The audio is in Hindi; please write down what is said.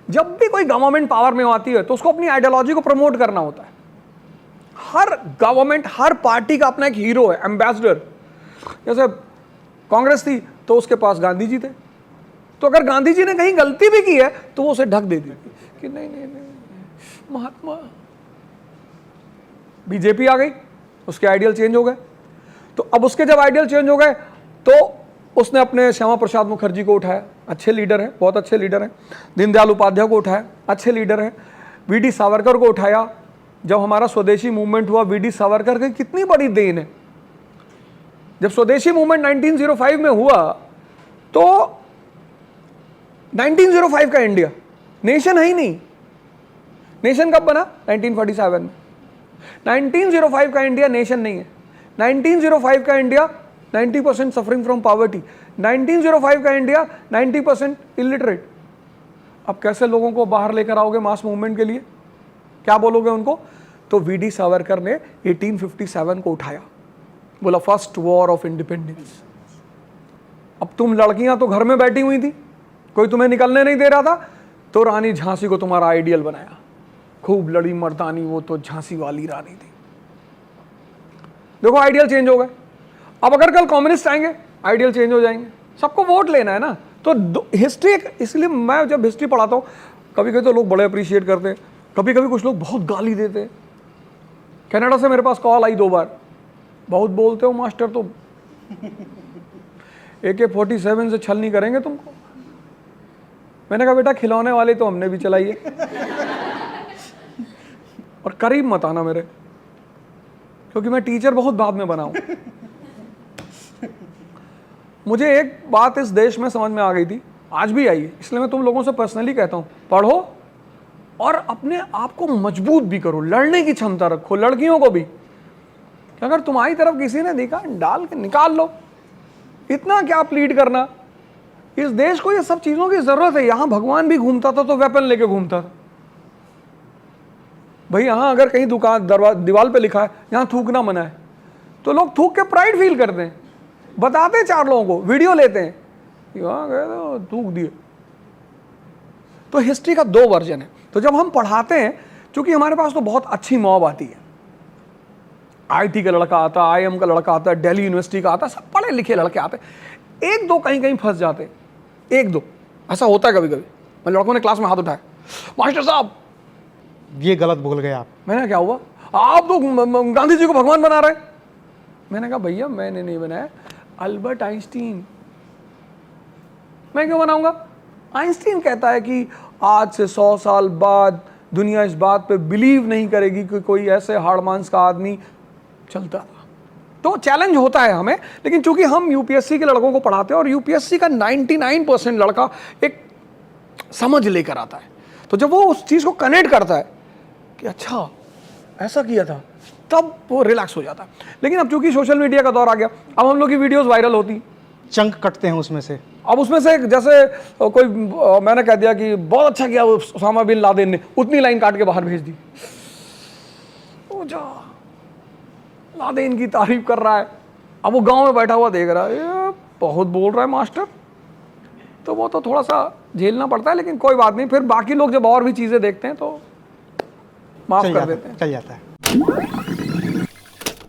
जब भी कोई गवर्नमेंट पावर में आती है तो उसको अपनी आइडियोलॉजी को प्रमोट करना होता है। हर गवर्नमेंट, हर पार्टी का अपना एक हीरो है, एम्बेसडर। जैसे कांग्रेस थी तो उसके पास गांधी जी थे, तो अगर गांधी जी ने कहीं गलती भी की है तो वो उसे ढक देती थी कि नहीं नहीं नहीं महात्मा। बीजेपी आ गई, उसके आइडियल चेंज हो गए, तो अब उसके जब आइडियल चेंज हो गए तो उसने अपने श्यामा प्रसाद मुखर्जी को उठाया, अच्छे लीडर हैं, बहुत अच्छे लीडर हैं। दीनदयाल उपाध्याय को उठाया, अच्छे लीडर हैं। वीडी सावरकर को उठाया। जब हमारा स्वदेशी मूवमेंट हुआ, वीडी सावरकर की कितनी बड़ी देन है। जब स्वदेशी मूवमेंट 1905 में हुआ तो 1905 का इंडिया नेशन है ही नहीं। नेशन कब बना? 1947 में। 1905 का इंडिया नेशन नहीं है। 1905 का इंडिया 90% सफरिंग फ्रॉम पॉवर्टी। 1905 का इंडिया 90% इलिटरेट। अब कैसे लोगों को बाहर लेकर आओगे मास मूवमेंट के लिए? क्या बोलोगे उनको? तो वीडी सावरकर ने 1857 को उठाया, बोला फर्स्ट वॉर ऑफ इंडिपेंडेंस। अब तुम लड़कियां तो घर में बैठी हुई थी, कोई तुम्हें निकलने नहीं दे रहा था, तो रानी झांसी को तुम्हारा आइडियल बनाया। खूब लड़ी मर्दानी, वो तो झांसी वाली रानी थी। देखो आइडियल चेंज हो गए। अब अगर कल कम्युनिस्ट आएंगे आइडियल चेंज हो जाएंगे। सबको वोट लेना है ना। तो हिस्ट्री, इसलिए मैं जब हिस्ट्री पढ़ाता हूँ कभी कभी तो लोग बड़े अप्रिशिएट करते हैं, कभी कभी कुछ लोग बहुत गाली देते हैं। कनाडा से मेरे पास कॉल आई 2 बार, बहुत बोलते हो मास्टर, तो AK-47 से छल नहीं करेंगे तुमको। मैंने कहा बेटा खिलौने वाले तो हमने भी चलाई है और करीब मत आना मेरे, क्योंकि मैं टीचर बहुत बाद में बना हूं। मुझे एक बात इस देश में समझ में आ गई थी, आज भी आई है, इसलिए मैं तुम लोगों से पर्सनली कहता हूं, पढ़ो और अपने आप को मजबूत भी करो, लड़ने की क्षमता रखो। लड़कियों को भी, अगर तुम्हारी तरफ किसी ने देखा डाल के निकाल लो। इतना क्या प्लीड करना? इस देश को ये सब चीजों की जरूरत है। यहां भगवान भी घूमता था तो वेपन लेके घूमता था भाई। यहां अगर कहीं दुकान दीवार पे लिखा है यहां थूकना मना है, तो लोग थूक के प्राइड फील करते हैं, बताते हैं 4 लोगों को, वीडियो लेते हैं, यहां गए तो थूक दिए। तो हिस्ट्री का 2 वर्जन है। तो जब हम पढ़ाते हैं, क्योंकि हमारे पास तो बहुत अच्छी मॉब आती है, IT का लड़का आता है, IIM का लड़का आता है, दिल्ली यूनिवर्सिटी का आता है, सब पढ़े लिखे लड़के आते हैं। 1-2 कहीं कहीं फंस जाते हैं, 1-2 ऐसा होता है कभी कभी। मैं लड़कों ने क्लास में हाथ उठाया, मास्टर साहब ये गलत बोल गए आप। मैंने क्या हुआ, आप तो गांधी जी को भगवान बना रहे। मैंने कहा भैया मैंने नहीं बनाया, अल्बर्ट आइंस्टीन। मैं क्यों बनाऊंगा? आइंस्टीन कहता है कि आज से 100 साल बाद दुनिया इस बात पे बिलीव नहीं करेगी कि कोई ऐसे हाड़ मांस का आदमी चलता था। तो चैलेंज होता है हमें, लेकिन चूंकि हम यूपीएससी के लड़कों को पढ़ाते हैं और यूपीएससी का 99% लड़का एक समझ लेकर आता है, तो जब वो उस चीज को कनेक्ट करता है कि अच्छा ऐसा किया था, तब वो रिलैक्स हो जाता है। लेकिन अब चूंकि सोशल मीडिया का दौर आ गया, अब हम लोग की वीडियोस वायरल होती, चंक कटते हैं उसमें से। अब उसमें से जैसे कोई मैंने कह दिया कि बहुत अच्छा किया उसामा बिन लादेन ने, उतनी लाइन काट के बाहर भेज दी। ओ जा लादेन की तारीफ कर रहा है, अब वो गांव में बैठा हुआ देख रहा है, ये बहुत बोल रहा है मास्टर। तो वो तो थोड़ा सा झेलना पड़ता है, लेकिन कोई बात नहीं, फिर बाकी लोग जब और भी चीजें देखते हैं तो माफ कर देते हैं, चल जाता है।